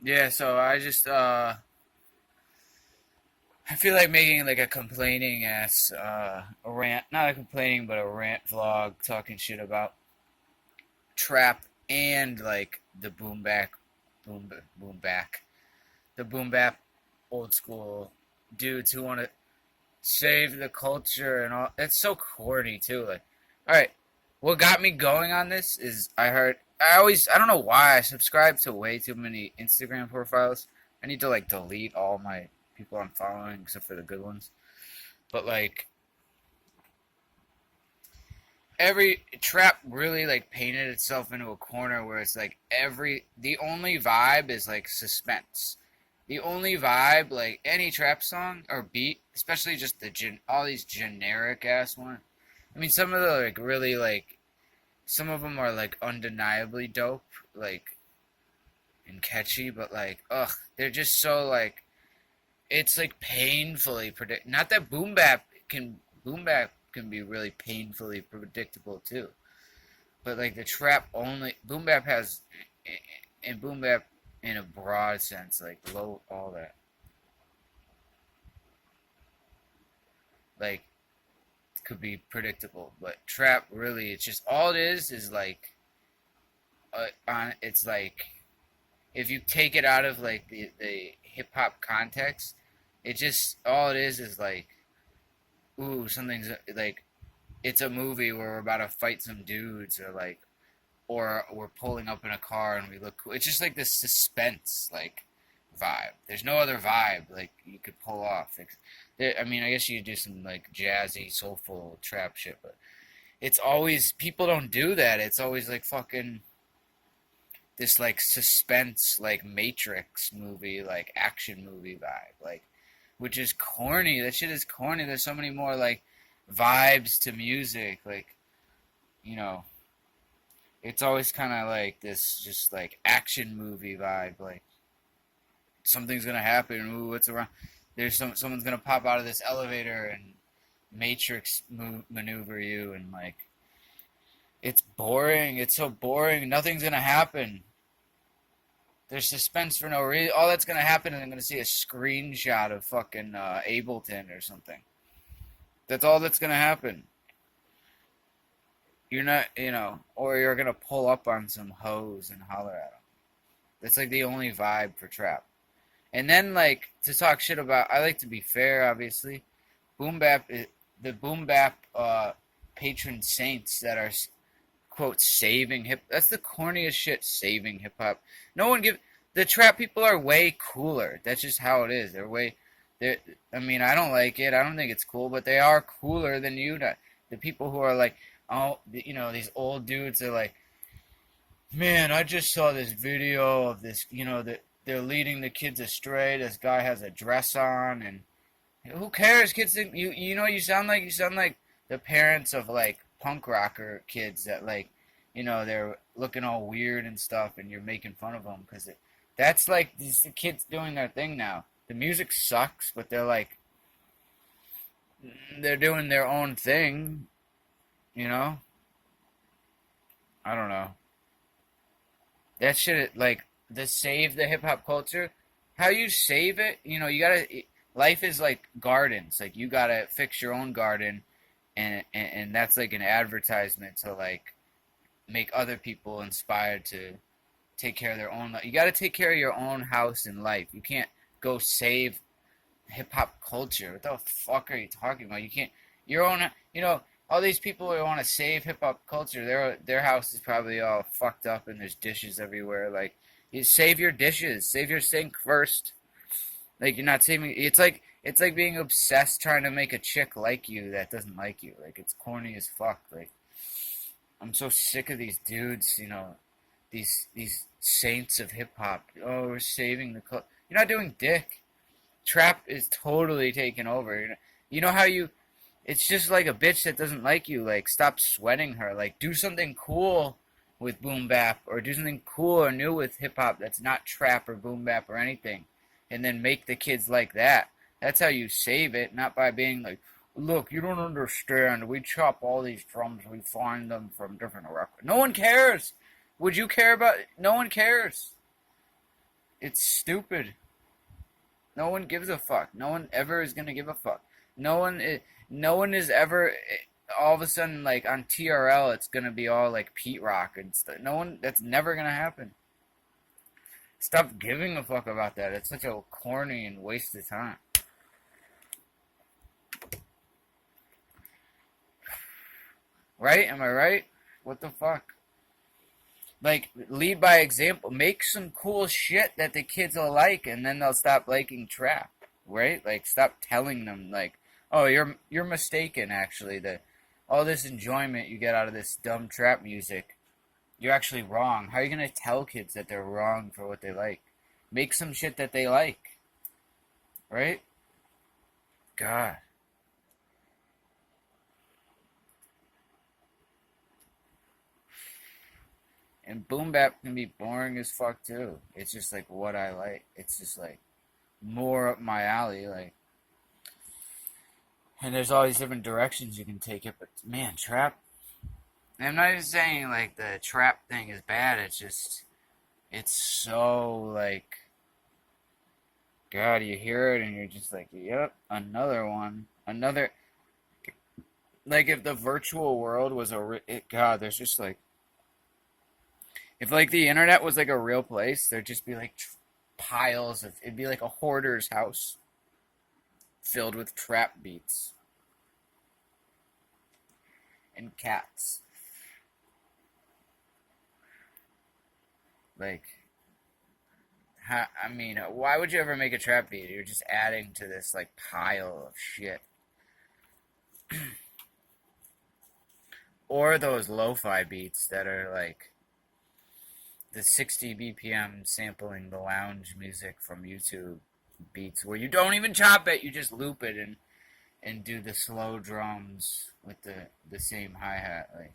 Yeah, so I feel like making like a complaining ass a rant, not a complaining but a rant vlog talking shit about trap and like the boom back the boom bap old school dudes who want to save the culture and all. It's so corny too. Like, all right, what got me going on this is I don't know why I subscribe to way too many Instagram profiles. I need to like delete all my people I'm following except for the good ones. But like every trap really like painted itself into a corner where it's like the only vibe is like suspense. The only vibe, like any trap song or beat, especially just all these generic ass ones. I mean, some of the like really like some of them are like undeniably dope, like and catchy, but like they're just so like it's like painfully predict. Not that boom bap can be really painfully predictable too, but like the trap only boom bap has and boom bap in a broad sense, like low all that, like could be predictable, but trap really it's just all it is like on it's like if you take it out of like the hip hop context, it just all it is like ooh something's like it's a movie where we're about to fight some dudes or we're pulling up in a car and we look cool. It's just like this suspense like vibe. There's no other vibe like you could pull off. I mean, I guess you could do some like jazzy, soulful trap shit, but it's always people don't do that. It's always like fucking this like suspense like Matrix movie like action movie vibe like which is corny. That shit is corny. There's so many more like vibes to music like you know it's always kind of like this just like action movie vibe like something's gonna happen. Ooh, what's around? Someone's gonna pop out of this elevator and Matrix maneuver you and like it's boring. It's so boring. Nothing's gonna happen. There's suspense for no reason. All that's gonna happen is I'm gonna see a screenshot of fucking Ableton or something. That's all that's gonna happen. You're not, or you're gonna pull up on some hoes and holler at them. That's like the only vibe for trap. And then like to talk shit about, I like to be fair, obviously. Boom bap, the boom bap patron saints that are quote saving hip. That's the corniest shit. Saving hip hop. No one give the trap people are way cooler. That's just how it is. They're way. They. I mean, I don't like it. I don't think it's cool, but they are cooler than you. The people who are like, oh, these old dudes are like, man, I just saw this video of this. That they're leading the kids astray. This guy has a dress on, and who cares? Kids think you sound like the parents of like punk rocker kids that like they're looking all weird and stuff, and you're making fun of them because that's like these the kids doing their thing now. The music sucks, but they're doing their own thing. You know, I don't know. That shit like the save the hip hop culture. How you save it? You gotta. Life is like gardens. Like you gotta fix your own garden, and that's like an advertisement to like make other people inspired to take care of their own life. You got to take care of your own house and life. You can't go save hip hop culture. What the fuck are you talking about? You can't your own. All these people who want to save hip hop culture. Their house is probably all fucked up and there's dishes everywhere. Like you save your dishes, save your sink first. Like you're not saving. It's like being obsessed trying to make a chick like you that doesn't like you. Like it's corny as fuck. Like I'm so sick of these dudes. These saints of hip hop. Oh, we're saving the culture. You're not doing dick. Trap is totally taken over. You know how you? It's just like a bitch that doesn't like you. Like stop sweating her. Like do something cool with boom bap or do something cool or new with hip hop that's not trap or boom bap or anything, and then make the kids like that. That's how you save it, not by being like, look, you don't understand. We chop all these drums. We find them from different records. No one cares. Would you care about it? No one cares. It's stupid. No one gives a fuck. No one ever is gonna give a fuck. No one, no one is ever. All of a sudden, like on TRL, it's gonna be all like Pete Rock and stuff. No one. That's never gonna happen. Stop giving a fuck about that. It's such a corny and waste of time. Right? Am I right? What the fuck? Like, lead by example. Make some cool shit that the kids will like, and then they'll stop liking trap. Right? Like, stop telling them, like, oh, you're mistaken. Actually, that all this enjoyment you get out of this dumb trap music, you're actually wrong. How are you gonna tell kids that they're wrong for what they like? Make some shit that they like. Right? God. And boombap can be boring as fuck too. It's just like what I like. It's just like more up my alley. Like, and there's all these different directions you can take it. But man, trap. I'm not even saying like the trap thing is bad. It's just it's so like God. You hear it and you're just like, yep, another one, another. Like if the virtual world was God, there's just like if like the internet was like a real place, there'd just be like piles of it'd be like a hoarder's house filled with trap beats and cats. Like, I mean, why would you ever make a trap beat? You're just adding to this like pile of shit. Or those lo-fi beats that are like the 60 BPM sampling the lounge music from YouTube beats where you don't even chop it, you just loop it and do the slow drums with the same hi-hat. Like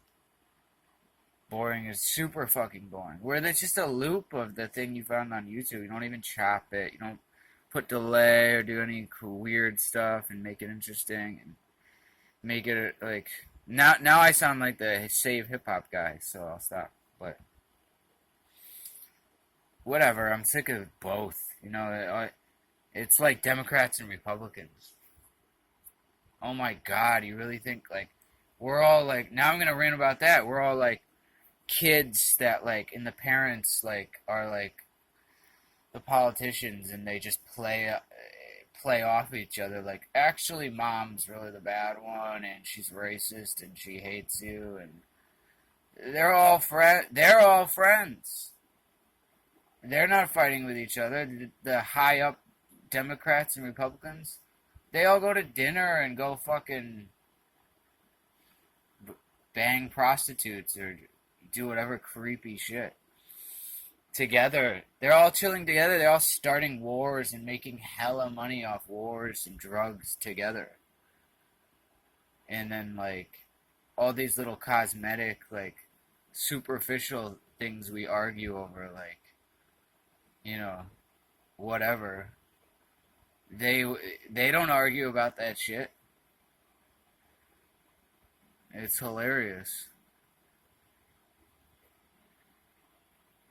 boring is super fucking boring. Where there's just a loop of the thing you found on YouTube. You don't even chop it. You don't put delay or do any weird stuff and make it interesting and make it like now I sound like the save hip hop guy, so I'll stop. But whatever, I'm sick of both. You know, it's like Democrats and Republicans. Oh my God, you really think like we're all like now I'm gonna rant about that. We're all like kids that like and the parents like are like the politicians and they just play off each other like actually mom's really the bad one and she's racist and she hates you and they're all friends. They're not fighting with each other. The high up Democrats and Republicans, they all go to dinner and go fucking bang prostitutes or do whatever creepy shit together. They're all chilling together. They're all starting wars and making hella money off wars and drugs together. And then like all these little cosmetic like superficial things we argue over like you know whatever. They don't argue about that shit. It's hilarious.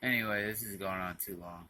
Anyway, this is going on too long.